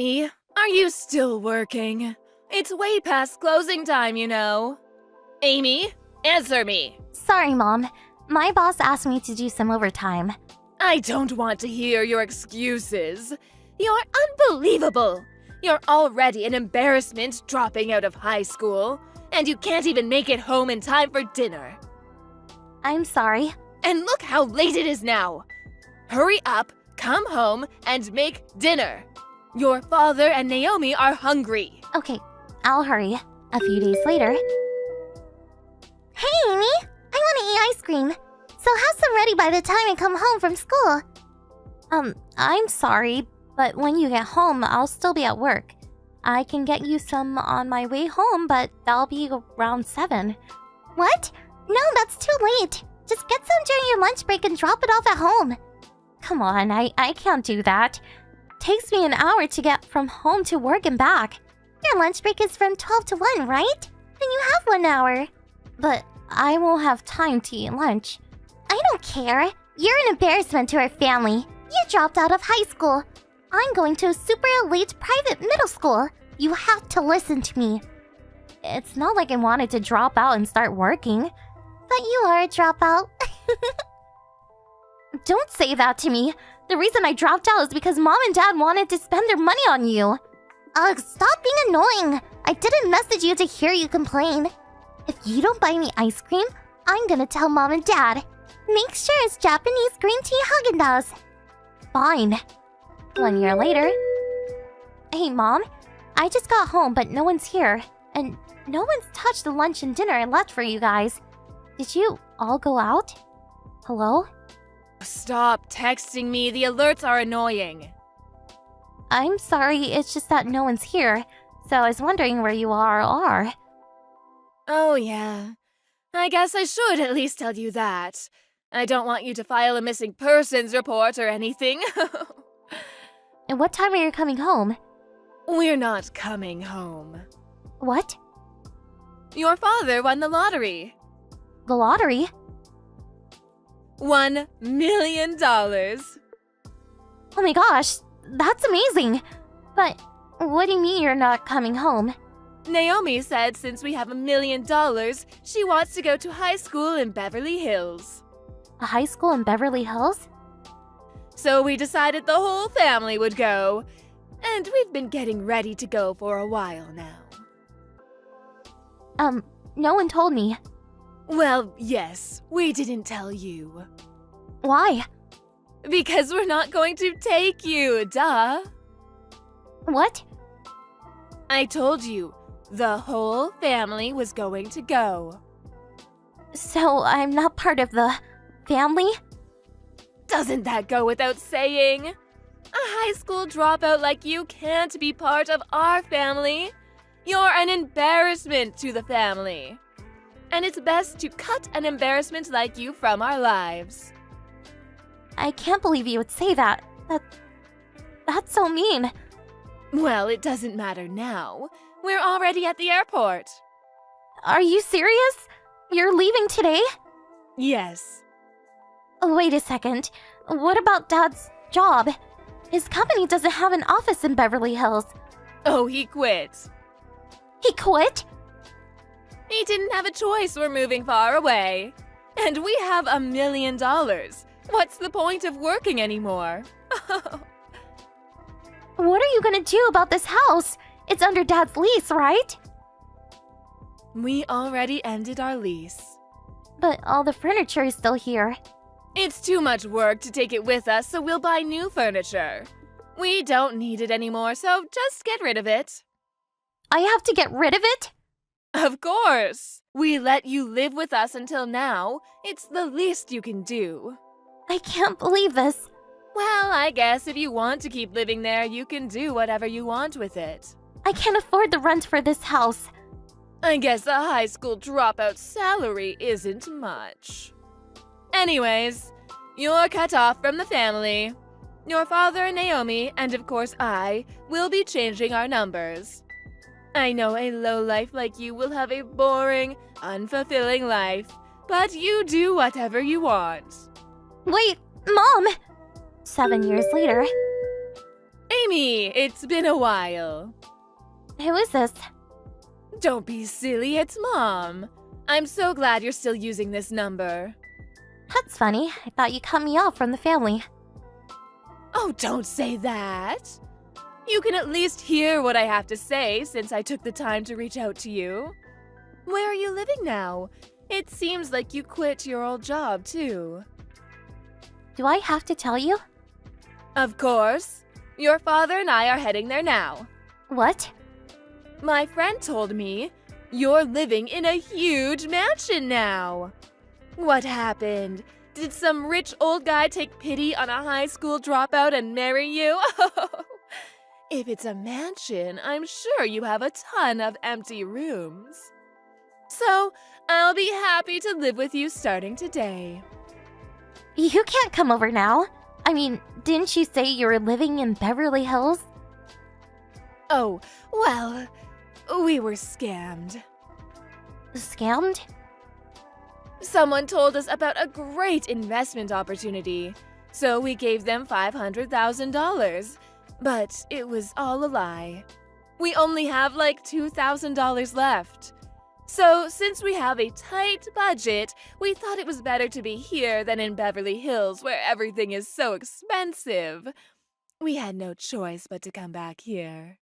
Amy, are you still working? It's way past closing time, you know. Amy, answer me. Sorry, Mom. My boss asked me to do some overtime. I don't want to hear your excuses. You're unbelievable. You're already an embarrassment dropping out of high school, and you can't even make it home in time for dinner. I'm sorry. And look how late it is now. Hurry up, come home, and make dinner. Your father and Naomi are hungry. Okay, I'll hurry. A few days later. Hey, Amy! I want to eat ice cream. So have some ready by the time I come home from school. I'm sorry, but when you get home, I'll still be at work. I can get you some on my way home, but that'll be around 7. What? No, that's too late. Just get some during your lunch break and drop it off at home. Come on, I can't do that. Takes me an hour to get from home to work and back. Your lunch break is from 12 to 1, right? Then you have 1 hour. But I won't have time to eat lunch. I don't care. You're an embarrassment to our family. You dropped out of high school. I'm going to a super elite private middle school. You have to listen to me. It's not like I wanted to drop out and start working. But you are a dropout. Don't say that to me. The reason I dropped out is because Mom and Dad wanted to spend their money on you. Ugh, stop being annoying. I didn't message you to hear you complain. If you don't buy me ice cream, I'm gonna tell Mom and Dad. Make sure it's Japanese green tea Haagen-Dazs. Fine. 1 year later. Hey, Mom. I just got home, but no one's here. And no one's touched the lunch and dinner I left for you guys. Did you all go out? Hello? Stop texting me. The alerts are annoying. I'm sorry, it's just that no one's here. So I was wondering where you are. Oh, yeah. I guess I should at least tell you that. I don't want you to file a missing persons report or anything. And what time are you coming home? We're not coming home. What? Your father won the lottery. The lottery? $1 million. Oh my gosh, that's amazing. But what do you mean you're not coming home? Naomi said since we have $1 million, she wants to go to high school in Beverly Hills. A high school in Beverly Hills? So we decided the whole family would go. And we've been getting ready to go for a while now. No one told me. Well, yes, we didn't tell you. Why? Because we're not going to take you, duh. What? I told you, the whole family was going to go. So I'm not part of the family? Doesn't that go without saying? A high school dropout like you can't be part of our family. You're an embarrassment to the family. And it's best to cut an embarrassment like you from our lives. I can't believe you would say that. That's so mean. Well, it doesn't matter now. We're already at the airport. Are you serious? You're leaving today? Yes. Wait a second. What about Dad's job? His company doesn't have an office in Beverly Hills. Oh, he quit. He quit? He didn't have a choice. We're moving far away. And we have $1 million. What's the point of working anymore? What are you gonna do about this house? It's under Dad's lease, right? We already ended our lease. But all the furniture is still here. It's too much work to take it with us, so we'll buy new furniture. We don't need it anymore, so just get rid of it. I have to get rid of it? Of course! We let you live with us until now. It's the least you can do. I can't believe this. Well, I guess if you want to keep living there, you can do whatever you want with it. I can't afford the rent for this house. I guess a high school dropout salary isn't much. Anyways, you're cut off from the family. Your father and Naomi, and of course I, will be changing our numbers. I know a lowlife like you will have a boring, unfulfilling life, but you do whatever you want. Wait, Mom! 7 years later. Amy, it's been a while. Who is this? Don't be silly, it's Mom. I'm so glad you're still using this number. That's funny. I thought you cut me off from the family. Oh, don't say that. You can at least hear what I have to say since I took the time to reach out to you. Where are you living now? It seems like you quit your old job, too. Do I have to tell you? Of course. Your father and I are heading there now. What? My friend told me you're living in a huge mansion now. What happened? Did some rich old guy take pity on a high school dropout and marry you? If it's a mansion, I'm sure you have a ton of empty rooms. So, I'll be happy to live with you starting today. You can't come over now. I mean, didn't you say you were living in Beverly Hills? Oh, well, we were scammed. Scammed? Someone told us about a great investment opportunity, so we gave them $500,000. But it was all a lie. We only have like $2,000 left. So, since we have a tight budget, we thought it was better to be here than in Beverly Hills, where everything is so expensive. We had no choice but to come back here.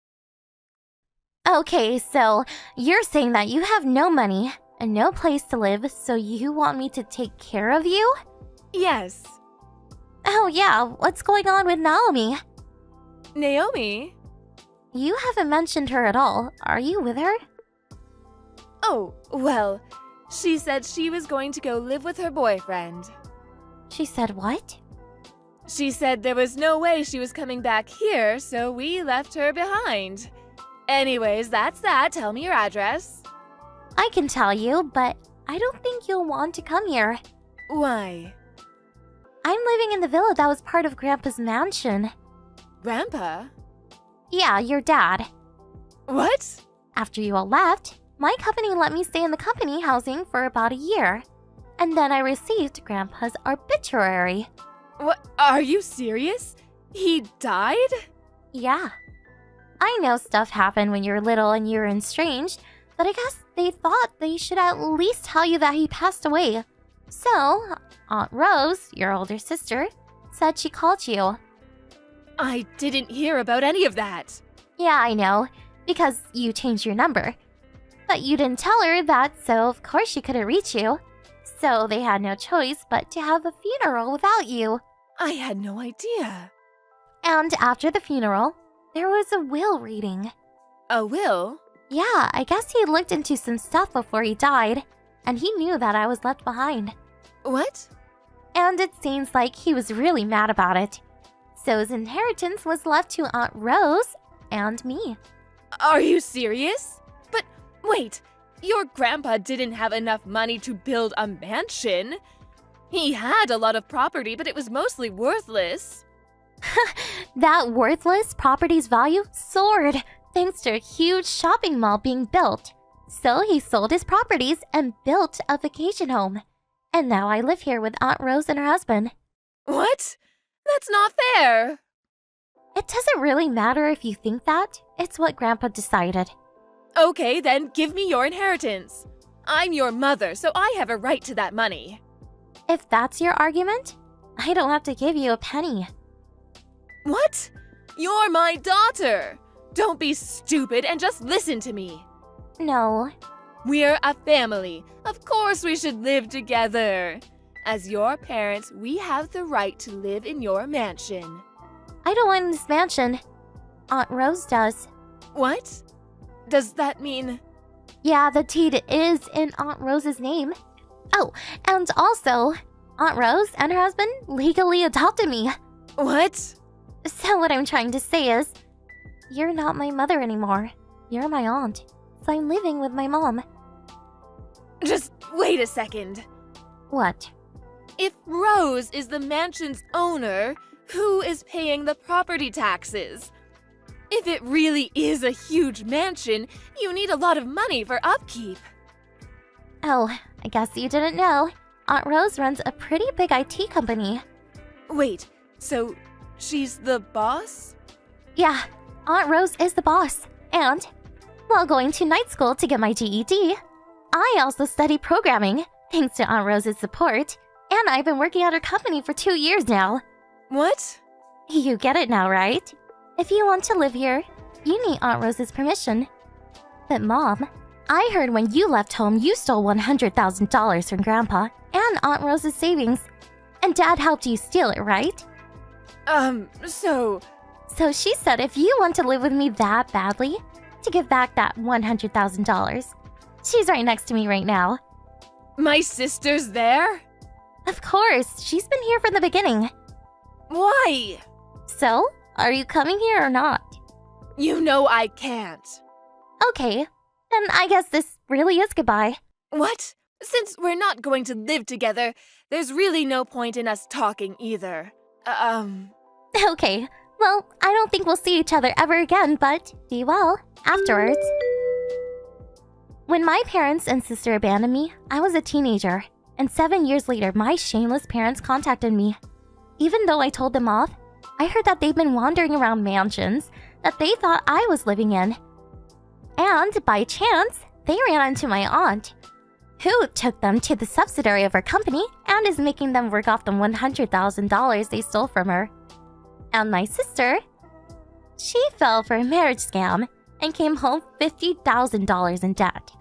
Okay, so you're saying that you have no money and no place to live, so you want me to take care of you? Yes. Oh yeah, what's going on with Naomi? Naomi? You haven't mentioned her at all. Are you with her? Oh, well, she said she was going to go live with her boyfriend. She said what? She said there was no way she was coming back here, so we left her behind. Anyways, that's that. Tell me your address. I can tell you, but I don't think you'll want to come here. Why? I'm living in the villa that was part of Grandpa's mansion. Grandpa? Yeah, your dad. What? After you all left, my company let me stay in the company housing for about a year. And then I received Grandpa's obituary. What? Are you serious? He died? Yeah. I know stuff happened when you're little and you're estranged, but I guess they thought they should at least tell you that he passed away. So, Aunt Rose, your older sister, said she called you. I didn't hear about any of that. Yeah, I know, because you changed your number. But you didn't tell her that, so of course she couldn't reach you. So they had no choice but to have a funeral without you. I had no idea. And after the funeral, there was a will reading. A will? Yeah, I guess he looked into some stuff before he died, and he knew that I was left behind. What? And it seems like he was really mad about it. So his inheritance was left to Aunt Rose and me. Are you serious? But wait, your grandpa didn't have enough money to build a mansion. He had a lot of property, but it was mostly worthless. That worthless property's value soared thanks to a huge shopping mall being built. So he sold his properties and built a vacation home. And now I live here with Aunt Rose and her husband. What? That's not fair. It doesn't really matter if you think that. It's what Grandpa decided. Okay, then give me your inheritance. I'm your mother, so I have a right to that money. If that's your argument, I don't have to give you a penny. What? You're my daughter. Don't be stupid and just listen to me. No. We're a family. Of course we should live together. As your parents, we have the right to live in your mansion. I don't want this mansion. Aunt Rose does. What? Does that mean... Yeah, the deed is in Aunt Rose's name. Oh, and also, Aunt Rose and her husband legally adopted me. What? So what I'm trying to say is, you're not my mother anymore. You're my aunt. So I'm living with my mom. Just wait a second. What? If Rose is the mansion's owner, who is paying the property taxes? If it really is a huge mansion, you need a lot of money for upkeep. Oh, I guess you didn't know. Aunt Rose runs a pretty big IT company. Wait, so she's the boss? Yeah, Aunt Rose is the boss. And while going to night school to get my GED, I also study programming, thanks to Aunt Rose's support. And I've been working at her company for 2 years now. What? You get it now, right? If you want to live here, you need Aunt Rose's permission. But Mom, I heard when you left home you stole $100,000 from Grandpa and Aunt Rose's savings. And Dad helped you steal it, right? So she said if you want to live with me that badly, to give back that $100,000. She's right next to me right now. my sister's there? Of course, she's been here from the beginning. Why? So, are you coming here or not? You know I can't. Okay, then I guess this really is goodbye. What? Since we're not going to live together, there's really no point in us talking either. Okay, well, I don't think we'll see each other ever again, but be well afterwards. When my parents and sister abandoned me, I was a teenager, and 7 years later, my shameless parents contacted me. Even though I told them off, I heard that they've been wandering around mansions that they thought I was living in. And by chance, they ran into my aunt, who took them to the subsidiary of her company and is making them work off the $100,000 they stole from her. And my sister, she fell for a marriage scam and came home $50,000 in debt.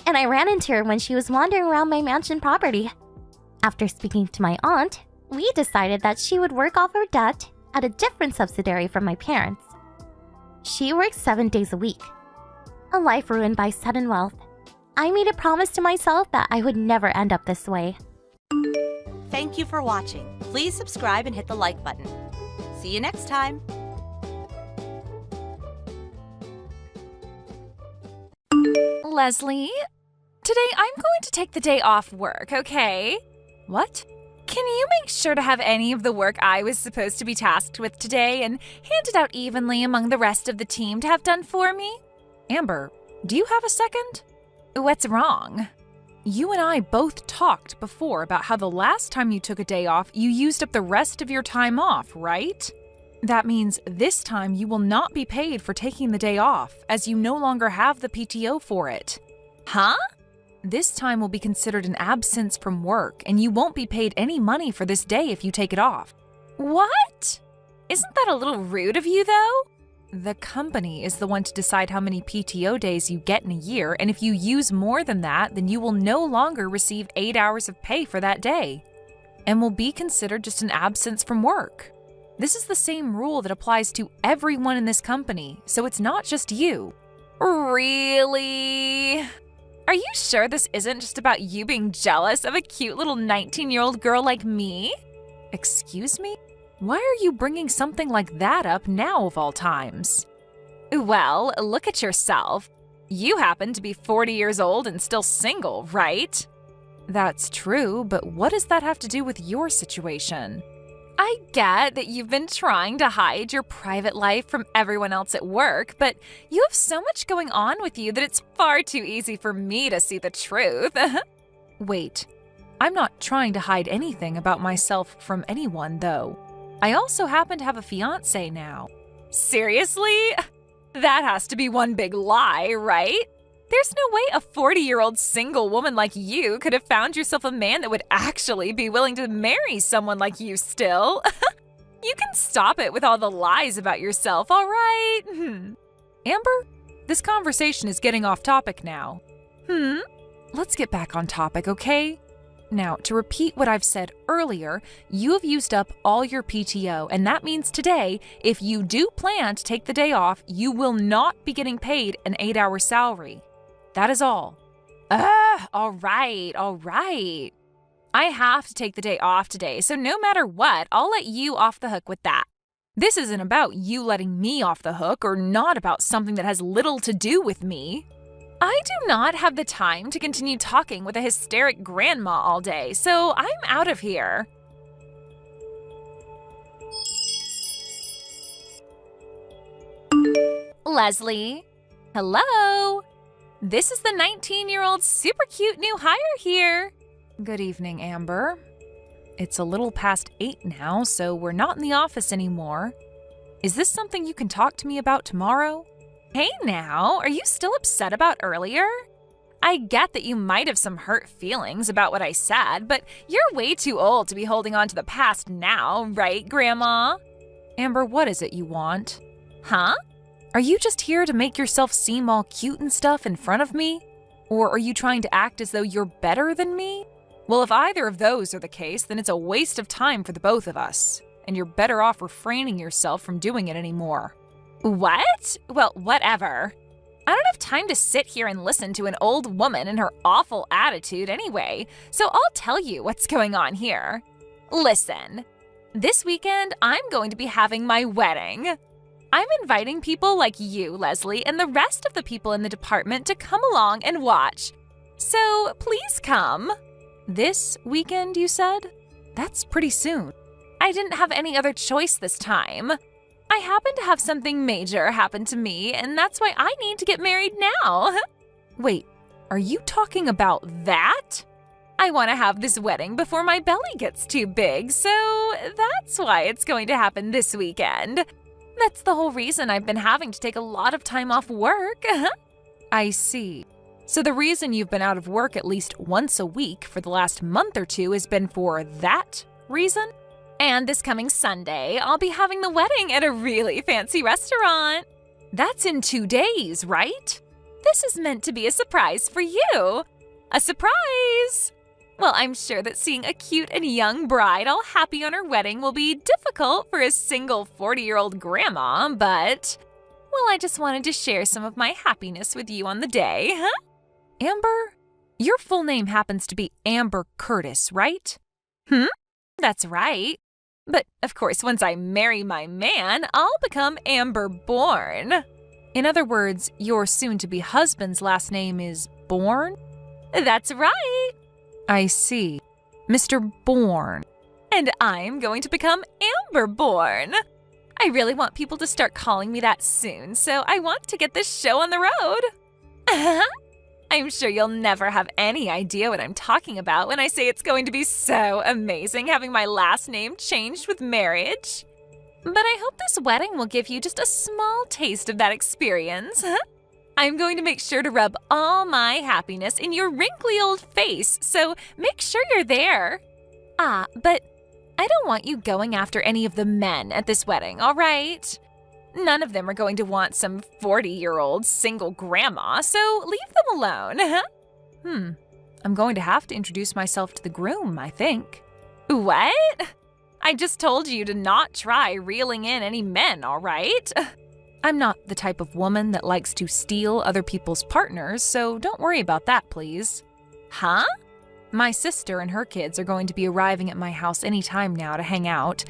And I ran into her when she was wandering around my mansion property. After speaking to my aunt, we decided that she would work off her debt at a different subsidiary from my parents. She works 7 days a week. A life ruined by sudden wealth. I made a promise to myself that I would never end up this way. Thank you for watching. Please subscribe and hit the like button. See you next time. Leslie, today I'm going to take the day off work, okay? What? Can you make sure to have any of the work I was supposed to be tasked with today and hand it out evenly among the rest of the team to have done for me? Amber, do you have a second? What's wrong? You and I both talked before about how the last time you took a day off, you used up the rest of your time off, right? That means this time you will not be paid for taking the day off, as you no longer have the PTO for it. Huh? This time will be considered an absence from work, and you won't be paid any money for this day if you take it off. What? Isn't that a little rude of you, though? The company is the one to decide how many PTO days you get in a year, and if you use more than that, then you will no longer receive 8 hours of pay for that day, and will be considered just an absence from work. This is the same rule that applies to everyone in this company, so it's not just you. Really? Are you sure this isn't just about you being jealous of a cute little 19-year-old girl like me? Excuse me? Why are you bringing something like that up now of all times? Well, look at yourself. You happen to be 40 years old and still single, right? That's true, but what does that have to do with your situation? I get that you've been trying to hide your private life from everyone else at work, but you have so much going on with you that it's far too easy for me to see the truth. Wait, I'm not trying to hide anything about myself from anyone, though. I also happen to have a fiancé now. Seriously? That has to be one big lie, right? There's no way a 40-year-old single woman like you could have found yourself a man that would actually be willing to marry someone like you still. You can stop it with all the lies about yourself, all right? Amber, this conversation is getting off topic now. Let's get back on topic, okay? Now, to repeat what I've said earlier, you have used up all your PTO, and that means today, if you do plan to take the day off, you will not be getting paid an 8-hour salary. That is all. All right. I have to take the day off today, so no matter what, I'll let you off the hook with that. This isn't about you letting me off the hook or not about something that has little to do with me. I do not have the time to continue talking with a hysteric grandma all day, so I'm out of here. Leslie? Hello? This is the 19-year-old super cute new hire here. Good evening, Amber. It's a little past 8 now, so we're not in the office anymore. Is this something you can talk to me about tomorrow? Hey now, are you still upset about earlier? I get that you might have some hurt feelings about what I said, but you're way too old to be holding on to the past now, right, Grandma? Amber, what is it you want? Huh? Are you just here to make yourself seem all cute and stuff in front of me? Or are you trying to act as though you're better than me? Well, if either of those are the case, then it's a waste of time for the both of us, and you're better off refraining yourself from doing it anymore. What? Well, whatever. I don't have time to sit here and listen to an old woman and her awful attitude anyway, so I'll tell you what's going on here. Listen, this weekend I'm going to be having my wedding. I'm inviting people like you, Leslie, and the rest of the people in the department to come along and watch. So please come. This weekend, you said? That's pretty soon. I didn't have any other choice this time. I happen to have something major happen to me, and that's why I need to get married now. Wait, are you talking about that? I want to have this wedding before my belly gets too big, so that's why it's going to happen this weekend. That's the whole reason I've been having to take a lot of time off work. I see. So the reason you've been out of work at least once a week for the last month or two has been for that reason? And this coming Sunday, I'll be having the wedding at a really fancy restaurant. That's in 2 days, right? This is meant to be a surprise for you. A surprise! Well, I'm sure that seeing a cute and young bride all happy on her wedding will be difficult for a single 40-year-old grandma, but, well, I just wanted to share some of my happiness with you on the day, huh? Amber, your full name happens to be Amber Curtis, right? That's right. But, of course, once I marry my man, I'll become Amber Bourne. In other words, your soon-to-be husband's last name is Bourne? That's right. I see. Mr. Bourne. And I'm going to become Amber Bourne. I really want people to start calling me that soon, so I want to get this show on the road. I'm sure you'll never have any idea what I'm talking about when I say it's going to be so amazing having my last name changed with marriage. But I hope this wedding will give you just a small taste of that experience. I'm going to make sure to rub all my happiness in your wrinkly old face, so make sure you're there. But I don't want you going after any of the men at this wedding, all right? None of them are going to want some 40-year-old single grandma, so leave them alone. I'm going to have to introduce myself to the groom, I think. What? I just told you to not try reeling in any men, all right? I'm not the type of woman that likes to steal other people's partners, so don't worry about that, please. Huh? My sister and her kids are going to be arriving at my house any time now to hang out,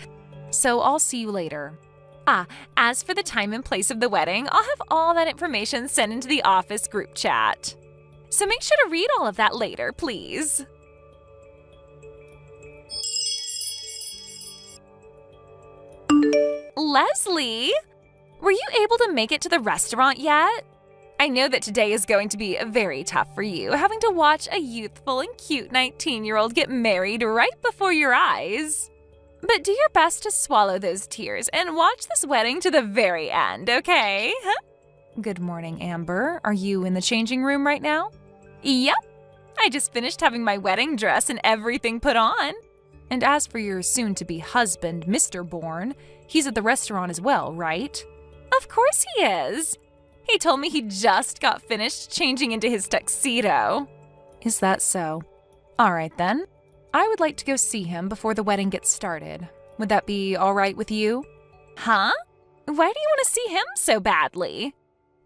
so I'll see you later. As for the time and place of the wedding, I'll have all that information sent into the office group chat. So make sure to read all of that later, please. Leslie, were you able to make it to the restaurant yet? I know that today is going to be very tough for you, having to watch a youthful and cute 19-year-old get married right before your eyes. But do your best to swallow those tears and watch this wedding to the very end, okay? Good morning, Amber. Are you in the changing room right now? Yep. I just finished having my wedding dress and everything put on. And as for your soon-to-be husband, Mr. Bourne, he's at the restaurant as well, right? Of course he is. He told me he just got finished changing into his tuxedo. Is that so? All right, then. I would like to go see him before the wedding gets started. Would that be all right with you? Huh? Why do you want to see him so badly?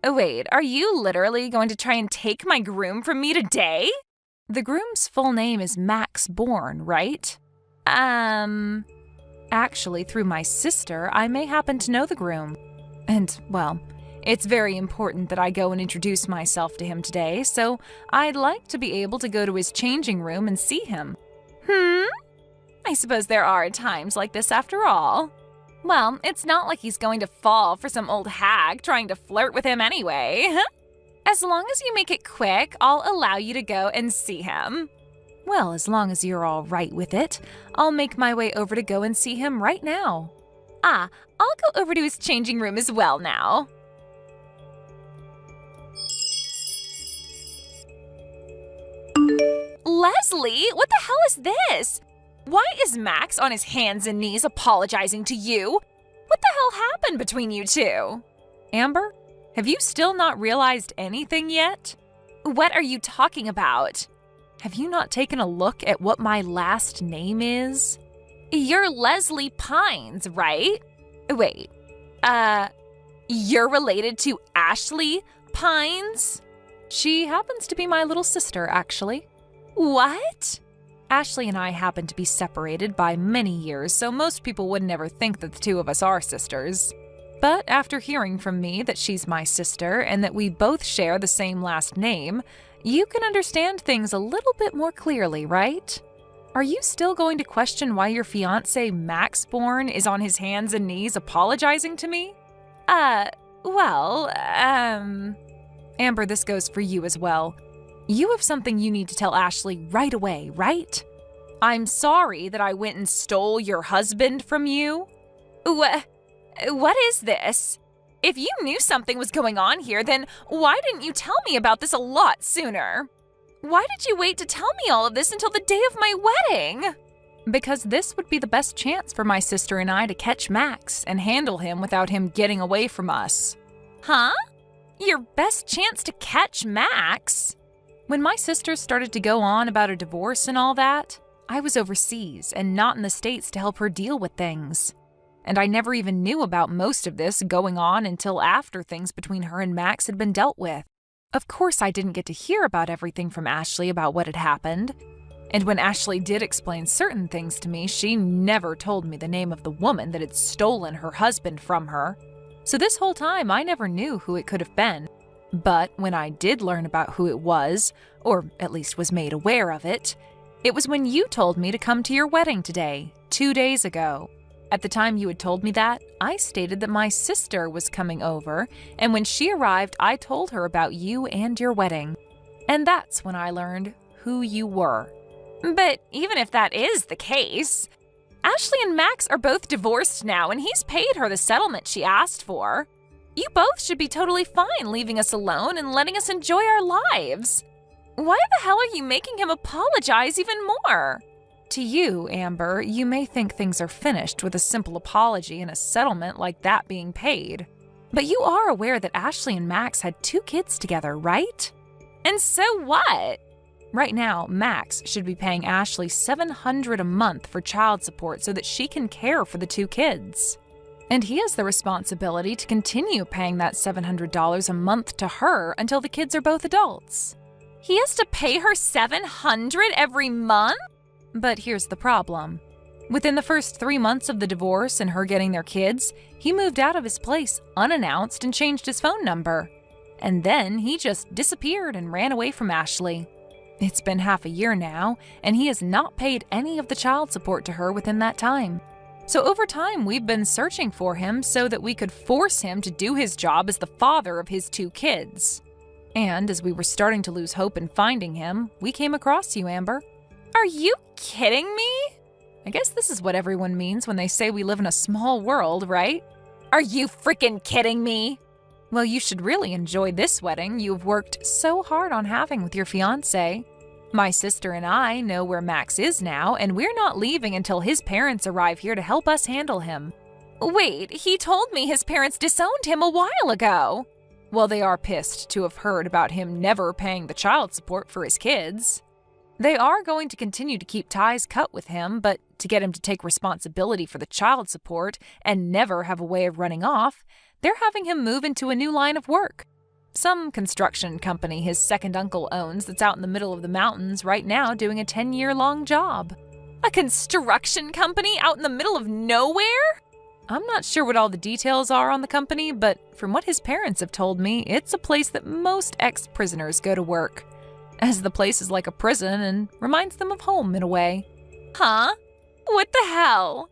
Wait, are you literally going to try and take my groom from me today? The groom's full name is Max Bourne, right? Actually, through my sister, I may happen to know the groom. And, well, it's very important that I go and introduce myself to him today, so I'd like to be able to go to his changing room and see him. I suppose there are times like this after all. Well, it's not like he's going to fall for some old hag trying to flirt with him anyway. As long as you make it quick, I'll allow you to go and see him. Well, as long as you're all right with it, I'll make my way over to go and see him right now. I'll go over to his changing room as well now. Leslie, what the hell is this? Why is Max on his hands and knees apologizing to you? What the hell happened between you two? Amber, have you still not realized anything yet? What are you talking about? Have you not taken a look at what my last name is? You're Leslie Pines, right? Wait, you're related to Ashley Pines? She happens to be my little sister, actually. What? Ashley and I happen to be separated by many years, so most people would never think that the two of us are sisters. But after hearing from me that she's my sister and that we both share the same last name, you can understand things a little bit more clearly, right? Are you still going to question why your fiancé Max Bourne is on his hands and knees apologizing to me? Amber, this goes for you as well. You have something you need to tell Ashley right away, right? I'm sorry that I went and stole your husband from you. What is this? If you knew something was going on here, then why didn't you tell me about this a lot sooner? Why did you wait to tell me all of this until the day of my wedding? Because this would be the best chance for my sister and I to catch Max and handle him without him getting away from us. Huh? Your best chance to catch Max? When my sister started to go on about a divorce and all that, I was overseas and not in the States to help her deal with things. And I never even knew about most of this going on until after things between her and Max had been dealt with. Of course, I didn't get to hear about everything from Ashley about what had happened. And when Ashley did explain certain things to me, she never told me the name of the woman that had stolen her husband from her. So this whole time, I never knew who it could have been. But when I did learn about who it was, or at least was made aware of it, it was when you told me to come to your wedding today, 2 days ago. At the time you had told me that, I stated that my sister was coming over, and when she arrived, I told her about you and your wedding. And that's when I learned who you were. But even if that is the case, Ashley and Max are both divorced now, and he's paid her the settlement she asked for. You both should be totally fine leaving us alone and letting us enjoy our lives. Why the hell are you making him apologize even more? To you, Amber, you may think things are finished with a simple apology and a settlement like that being paid. But you are aware that Ashley and Max had 2 kids together, right? And so what? Right now, Max should be paying Ashley $700 a month for child support so that she can care for the 2 kids. And he has the responsibility to continue paying that $700 a month to her until the kids are both adults. He has to pay her $700 every month? But here's the problem. Within the first 3 months of the divorce and her getting their kids, he moved out of his place unannounced and changed his phone number. And then he just disappeared and ran away from Ashley. It's been half a year now, and he has not paid any of the child support to her within that time. So over time, we've been searching for him so that we could force him to do his job as the father of his 2 kids. And as we were starting to lose hope in finding him, we came across you, Amber. Are you kidding me? I guess this is what everyone means when they say we live in a small world, right? Are you freaking kidding me? Well, you should really enjoy this wedding you've worked so hard on having with your fiancé. My sister and I know where Max is now, and we're not leaving until his parents arrive here to help us handle him. Wait, he told me his parents disowned him a while ago. Well, they are pissed to have heard about him never paying the child support for his kids. They are going to continue to keep ties cut with him, but to get him to take responsibility for the child support and never have a way of running off, they're having him move into a new line of work. Some construction company his second uncle owns that's out in the middle of the mountains right now doing a 10-year-long job. A construction company out in the middle of nowhere? I'm not sure what all the details are on the company, but from what his parents have told me, it's a place that most ex-prisoners go to work, as the place is like a prison and reminds them of home in a way. Huh? What the hell?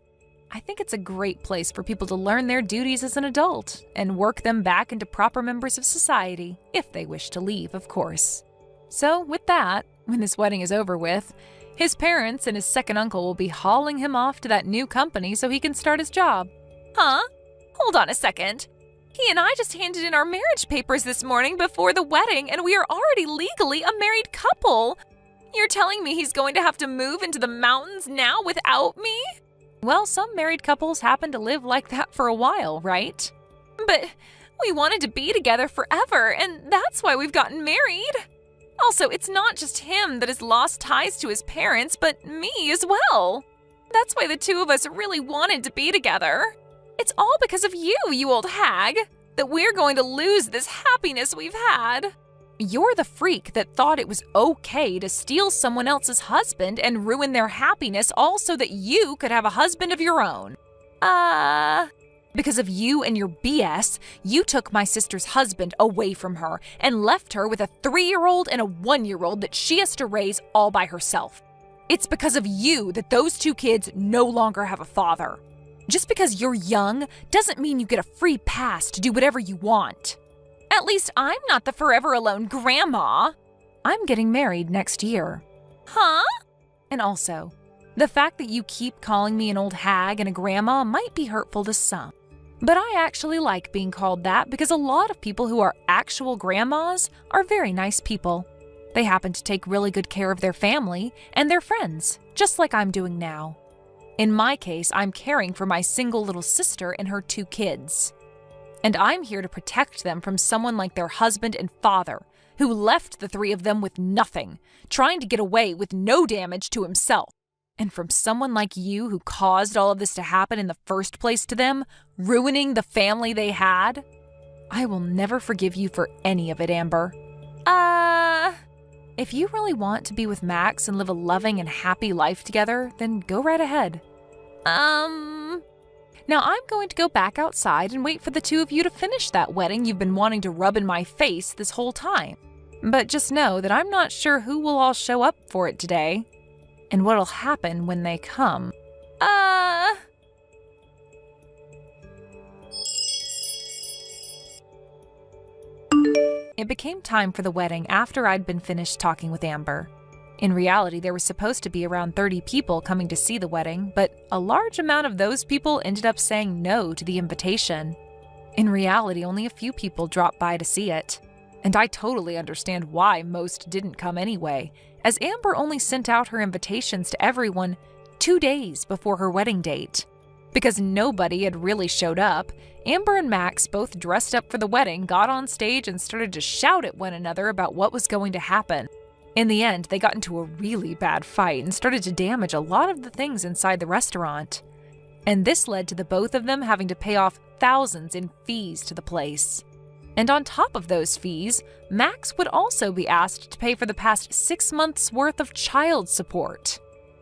I think it's a great place for people to learn their duties as an adult and work them back into proper members of society, if they wish to leave, of course. So with that, when this wedding is over with, his parents and his second uncle will be hauling him off to that new company so he can start his job. Huh? Hold on a second. He and I just handed in our marriage papers this morning before the wedding, and we are already legally a married couple. You're telling me he's going to have to move into the mountains now without me? Well, some married couples happen to live like that for a while, right? But we wanted to be together forever, and that's why we've gotten married. Also, it's not just him that has lost ties to his parents, but me as well. That's why the two of us really wanted to be together. It's all because of you, you old hag, that we're going to lose this happiness we've had. You're the freak that thought it was okay to steal someone else's husband and ruin their happiness all so that you could have a husband of your own. Because of you and your BS, you took my sister's husband away from her and left her with a 3-year-old and a 1-year-old that she has to raise all by herself. It's because of you that those 2 kids no longer have a father. Just because you're young doesn't mean you get a free pass to do whatever you want. At least I'm not the forever alone grandma. I'm getting married next year. Huh? And also, the fact that you keep calling me an old hag and a grandma might be hurtful to some. But I actually like being called that because a lot of people who are actual grandmas are very nice people. They happen to take really good care of their family and their friends, just like I'm doing now. In my case, I'm caring for my single little sister and her 2 kids. And I'm here to protect them from someone like their husband and father, who left the 3 of them with nothing, trying to get away with no damage to himself. And from someone like you who caused all of this to happen in the first place to them, ruining the family they had. I will never forgive you for any of it, Amber. If you really want to be with Max and live a loving and happy life together, then go right ahead. Now I'm going to go back outside and wait for the 2 of you to finish that wedding you've been wanting to rub in my face this whole time. But just know that I'm not sure who will all show up for it today, and what'll happen when they come. It became time for the wedding after I'd been finished talking with Amber. In reality, there was supposed to be around 30 people coming to see the wedding, but a large amount of those people ended up saying no to the invitation. In reality, only a few people dropped by to see it. And I totally understand why most didn't come anyway, as Amber only sent out her invitations to everyone 2 days before her wedding date. Because nobody had really showed up, Amber and Max both dressed up for the wedding, got on stage and started to shout at one another about what was going to happen. In the end, they got into a really bad fight and started to damage a lot of the things inside the restaurant. And this led to the both of them having to pay off thousands in fees to the place. And on top of those fees, Max would also be asked to pay for the past 6 months' worth of child support.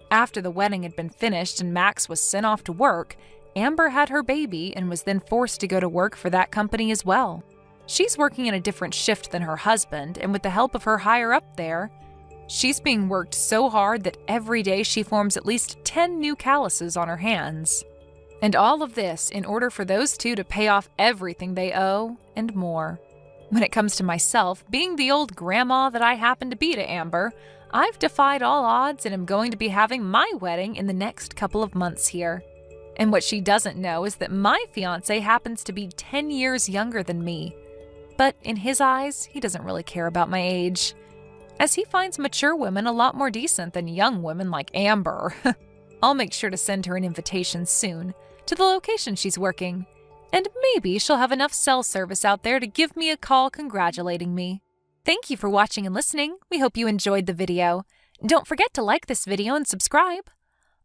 After the wedding had been finished and Max was sent off to work, Amber had her baby and was then forced to go to work for that company as well. She's working in a different shift than her husband, and with the help of her higher up there, she's being worked so hard that every day she forms at least 10 new calluses on her hands. And all of this in order for those 2 to pay off everything they owe and more. When it comes to myself, being the old grandma that I happen to be to Amber, I've defied all odds and am going to be having my wedding in the next couple of months here. And what she doesn't know is that my fiancé happens to be 10 years younger than me. But in his eyes, he doesn't really care about my age, as he finds mature women a lot more decent than young women like Amber. I'll make sure to send her an invitation soon to the location she's working, and maybe she'll have enough cell service out there to give me a call congratulating me. Thank you for watching and listening. We hope you enjoyed the video. Don't forget to like this video and subscribe.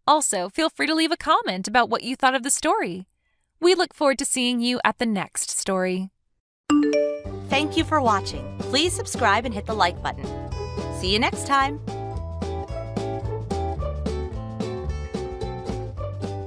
Also, feel free to leave a comment about what you thought of the story. We look forward to seeing you at the next story. Thank you for watching. Please subscribe and hit the like button. See you next time.